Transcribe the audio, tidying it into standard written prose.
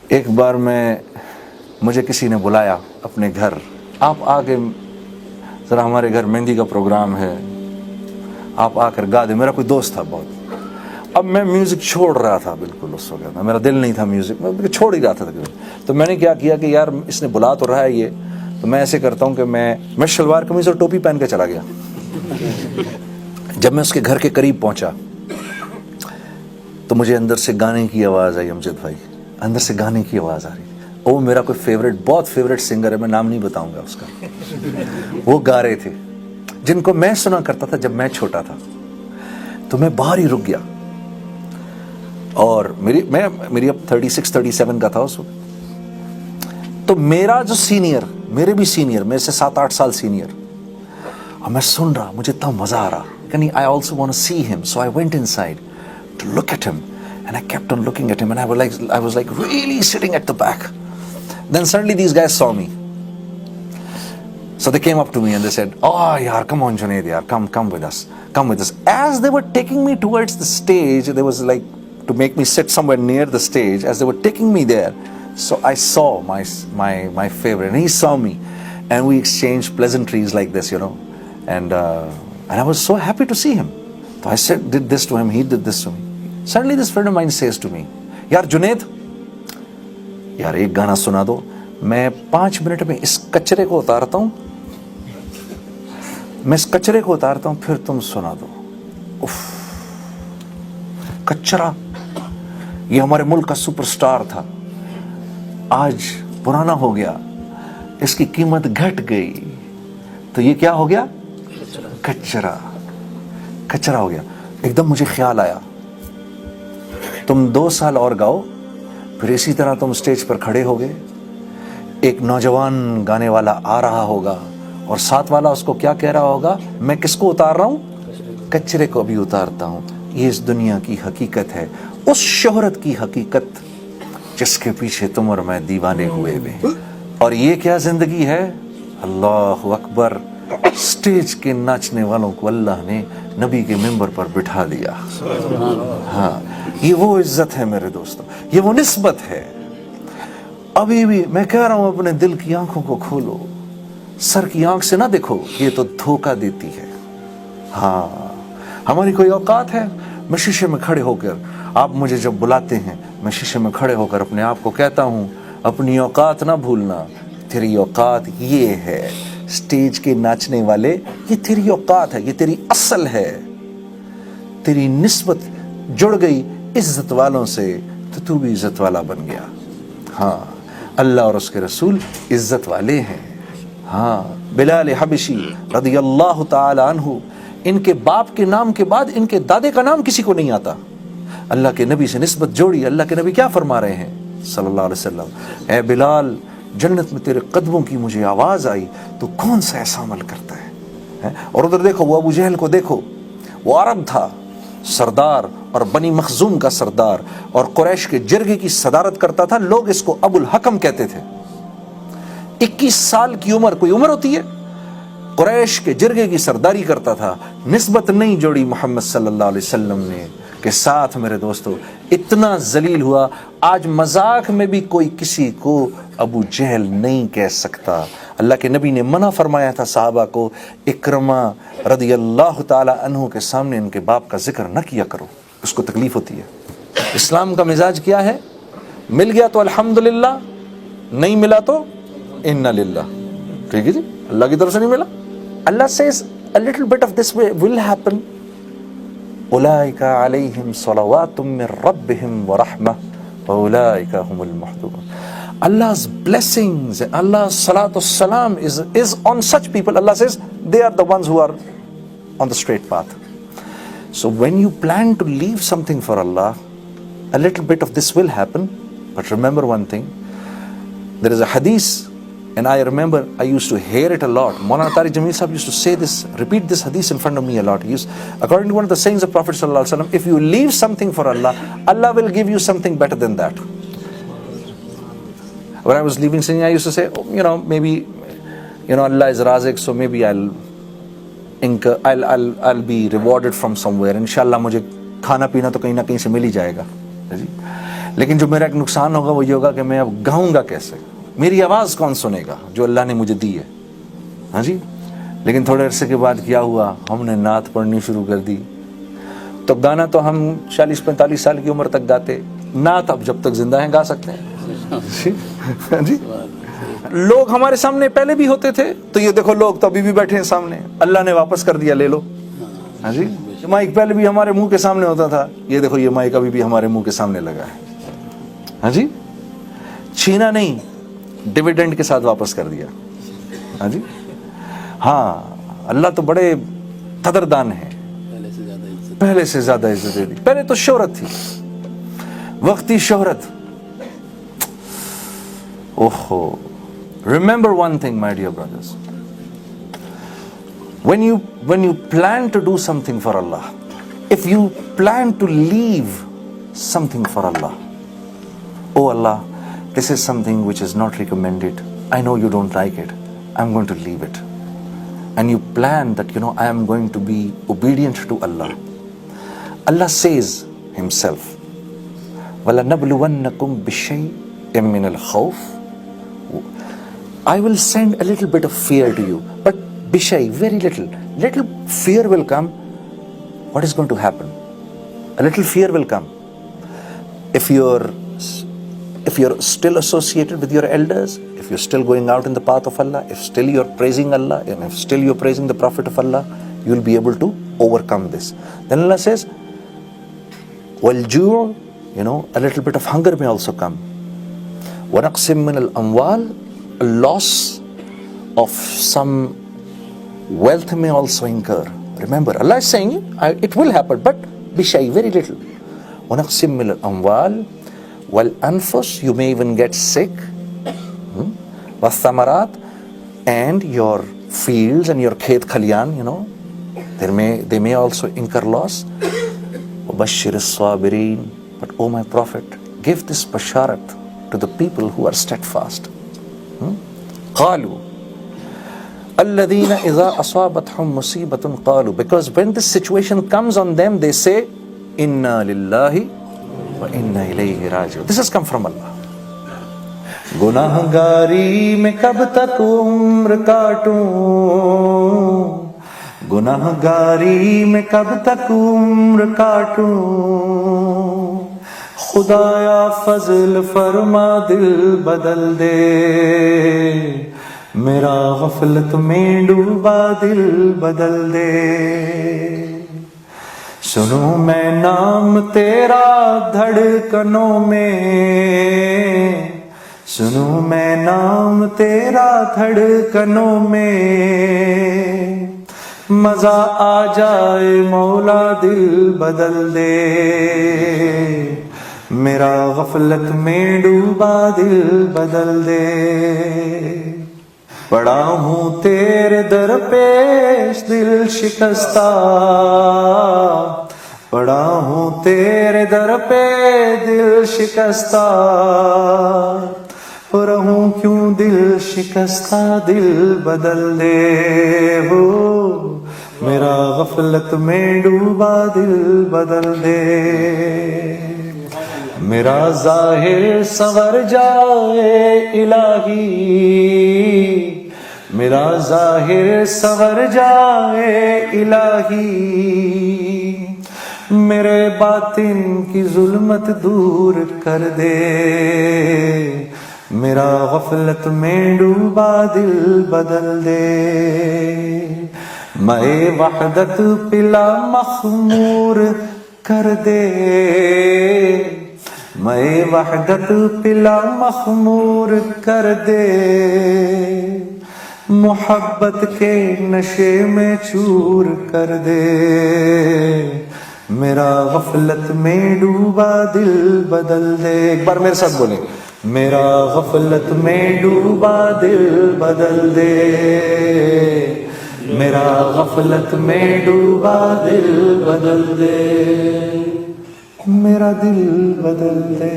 ایک بار مجھے کسی نے بلایا اپنے گھر، آپ آ کے ذرا ہمارے گھر مہندی کا پروگرام ہے، آپ آ کر گا دیں. میرا کوئی دوست تھا بہت. اب میں میوزک چھوڑ رہا تھا بالکل اس وقت، میرا دل نہیں تھا میوزک، میں چھوڑ ہی رہا تھا تقریباً. تو میں نے کیا کیا کہ یار اس نے بلا تو رہا ہے یہ، تو میں ایسے کرتا ہوں کہ میں شلوار قمیض اور ٹوپی پہن کے چلا گیا. جب میں اس کے گھر کے قریب پہنچا تو مجھے اندر سے گانے کی آواز آئی. امجد بھائی اندر سے گانے کی آواز آ رہی. وہ میرا کوئی فیوریٹ، بہت فیوریٹ سنگر ہے، میں نام نہیں بتاؤں گا اس کا. وہ گا رہے تھے جن کو میں سنا کرتا تھا جب میں چھوٹا تھا. تو میں باہر ہی رک گیا، اور میری اب 36 37 کا تھا اس وقت. تو میرا جو سینئر، میرے بھی سینئر، میرے سے 7-8 سال سینئر، اور میں سن رہا، مجھے اتنا مزہ آ رہا کہ I also want to see him. So I went inside to look at him, and I kept on looking at him, and I was like really sitting at the back. Then suddenly these guys saw me. So they came up to me and they said, "Oh yaar, come on Junaid yaar, come with us. Come with us." As they were taking me towards the stage, there was like to make me sit somewhere near the stage. As they were taking me there, so I saw my favorite, and he saw me, and we exchanged pleasantries like this, and I was so happy to see him. So I did this to him, he did this to me. Suddenly this friend of mine says to me, "Yaar Junaid, یار ایک گانا سنا دو، میں 5 minute میں اس کچرے کو اتارتا ہوں، پھر تم سنا دو." کچرا یہ ہمارے ملک کا سپر سٹار تھا، آج پرانا ہو گیا، اس کی قیمت گھٹ گئی، تو یہ کیا ہو گیا؟ کچرا ہو گیا. ایک دم مجھے خیال آیا، تم 2 سال اور گاؤ، پھر اسی طرح تم سٹیج پر کھڑے ہوگے، ایک نوجوان گانے والا آ رہا ہوگا، اور ساتھ والا اس کو کیا کہہ رہا ہوگا؟ میں کس کو اتار رہا ہوں؟ کچرے کو بھی اتارتا ہوں. یہ اس دنیا کی حقیقت ہے، اس شہرت کی حقیقت جس کے پیچھے تم اور میں دیوانے ہوئے ہوئے. اور یہ کیا زندگی ہے؟ اللہ اکبر. سٹیج کے ناچنے والوں کو اللہ نے نبی کے ممبر پر بٹھا دیا. ہاں، یہ وہ عزت ہے میرے دوستوں، یہ وہ نسبت ہے. ابھی بھی میں کہہ رہا ہوں اپنے دل کی آنکھوں کو کھولو، سر کی آنکھ سے نہ دیکھو، یہ تو دھوکہ دیتی ہے. ہاں، ہماری کوئی اوقات ہے؟ میں شیشے میں کھڑے ہو کر، آپ مجھے جب بلاتے ہیں، میں شیشے میں کھڑے ہو کر اپنے آپ کو کہتا ہوں اپنی اوقات نہ بھولنا، تیری اوقات یہ ہے. سٹیج کے ناچنے والے، یہ تیری اوقات ہے، یہ تیری اصل ہے. تیری نسبت جڑ گئی عزت والوں سے تو بھی عزت والا بن گیا. ہاں، اللہ اور اس کے رسول عزت والے ہیں. ہاں، بلال حبشی رضی اللہ تعالی عنہ، ان کے باپ کے نام کے بعد ان کے دادے کا نام کسی کو نہیں آتا. اللہ کے نبی سے نسبت جوڑی. اللہ کے نبی کیا فرما رہے ہیں صلی اللہ علیہ وسلم؟ اے بلال، جنت میں تیرے قدموں کی مجھے آواز آئی، تو کون سا ایسا عمل کرتا ہے؟ اور ادھر دیکھو، وہ ابو جہل کو دیکھو، وہ عرب تھا، سردار، اور بنی مخزوم کا سردار، اور قریش کے جرگے کی صدارت کرتا تھا. لوگ اس کو ابو الحکم کہتے تھے. 21 سال کی عمر کوئی عمر ہوتی ہے؟ قریش کے جرگے کی سرداری کرتا تھا. نسبت نہیں جوڑی محمد صلی اللہ علیہ وسلم نے کے ساتھ. میرے دوستو، اتنا ذلیل ہوا. آج مذاق میں بھی کوئی کسی کو ابو جہل نہیں کہہ سکتا. اللہ کے نبی نے منع فرمایا تھا صحابہ کو، اکرمہ رضی اللہ تعالی عنہ کے سامنے ان کے باپ کا ذکر نہ کیا کرو، اس کو تکلیف ہوتی ہے. اسلام کا مزاج کیا ہے؟ مل گیا تو الحمدللہ، نہیں ملا تو انا للہ. ٹھیک ہے جی، اللہ کی طرف سے نہیں ملا. اللہ says a little bit of this will happen. اولئک علیہم صلوات من ربہم ورحمہ واولئک هم المہدون. Allah's blessings, Allah's salat salam is on such people. Allah says they are the ones who are on the straight path. So when you plan to leave something for Allah, a little bit of this will happen. But remember one thing, there is a hadith, and I remember I used to hear it a lot. Maulana Tariq Jameel Sahib used to say this, repeat this hadith in front of me a lot. According to one of the sayings of Prophet sallallahu alaihi wasallam, if you leave something for Allah, Allah will give you something better than that. When I was leaving singing, I used to say, maybe, Allah is Razik, so maybe I'll be rewarded from somewhere. Inshallah, مجھے کھانا پینا تو کہیں نہ کہیں سے مل ہی جائے گا. لیکن جو میرا ایک نقصان ہوگا وہ یہ ہوگا کہ میں اب گاؤں گا کیسے, میری آواز کون سنے گا جو اللہ نے مجھے دی ہے. ہاں جی. لیکن تھوڑے عرصے کے بعد کیا ہوا, ہم نے نعت پڑھنی شروع کر دی. تو گانا تو ہم 40-45 سال کی عمر تک گاتے, نعت اب جب تک زندہ ہیں گا سکتے ہیں. جی. لوگ ہمارے سامنے پہلے بھی ہوتے تھے, تو یہ دیکھو لوگ تو ابھی بھی بیٹھے ہیں سامنے, اللہ نے واپس کر دیا, لے لو. ہاں جی. مائک پہلے بھی ہمارے منہ کے سامنے ہوتا تھا, یہ دیکھو یہ مائک ابھی بھی ہمارے منہ کے سامنے لگا ہے. ہاں جی. چھینا نہیں, ڈیویڈنڈ کے ساتھ واپس کر دیا. ہاں جی. ہاں, اللہ تو بڑے قدردان ہیں, پہلے سے زیادہ عزت دے دی. پہلے تو شہرت تھی, وقتی شہرت. اوہو. Remember one thing, my dear brothers. When you plan to do something for Allah, if you plan to leave something for Allah, oh Allah, this is something which is not recommended. I know you don't like it. I'm going to leave it. And you plan that, I am going to be obedient to Allah. Allah says himself, وَلَنَبْلُوَنَّكُمْ بِشَيْءٍ مِّنَ الْخَوْفِ. I will send a little bit of fear to you, but bishay, very little fear will come. What is going to happen? A little fear will come. If you're still associated with your elders, if you're still going out in the path of Allah, if still you're praising Allah, and if still you're praising the Prophet of Allah, you'll be able to overcome this. Then Allah says, وَالْجُوعُ, a little bit of hunger may also come. وَنَقْسِم مِّنَ الْأَمْوَالِ, a loss of some wealth may also incur. Remember, Allah is saying it will happen, but be shy, very little. وَنَقْسِم مِّنَ الْأَمْوَالِ وَالْأَنفُسِ, you may even get sick. وَالثَّمَرَاتِ, and your fields and your khet khaliyan, they may also incur loss. وَبَشِّرِ الصَّابِرِينَ, but O my Prophet, give this basharat to the people who are steadfast. قالوا الذين إذا أصابتهم مصيبة قالوا, because when this situation comes on them, they say, إنا لله وإنا إليه راجعون. This has come from Allah. گناہگاری میں کب تک عمر کاٹوں, گناہگاری میں کب تک عمر کاٹوں, خدایا فضل فرما دل بدل دے, میرا غفلت میں ڈوبا دل بدل دے. سنوں میں نام تیرا دھڑکنوں میں, سنوں میں نام تیرا دھڑکنوں میں, مزہ آ جائے مولا دل بدل دے, میرا غفلت میں ڈوبا دل بدل دے. پڑا ہوں تیرے در پیش دل شکستہ, پڑا ہوں تیرے در پہ دل شکستہ, رہوں کیوں دل شکستہ دل بدل دے. ہو میرا غفلت میں ڈوبا دل بدل دے, میرا ظاہر سنور جائے الہی, میرا ظاہر سنور جائے الہی, میرے باطن کی ظلمت دور کر دے, میرا غفلت میں ڈوبا دل بدل دے. میں وحدت پلا مخمور کر دے, میں وحدت پلا مخمور کر دے, محبت کے نشے میں چور کر دے, میرا غفلت میں ڈوبا دل بدل دے. ایک بار میرے ساتھ بولیں, میرا غفلت میں ڈوبا دل بدل دے, میرا غفلت میں ڈوبا دل بدل دے, میرا دل بدل دے.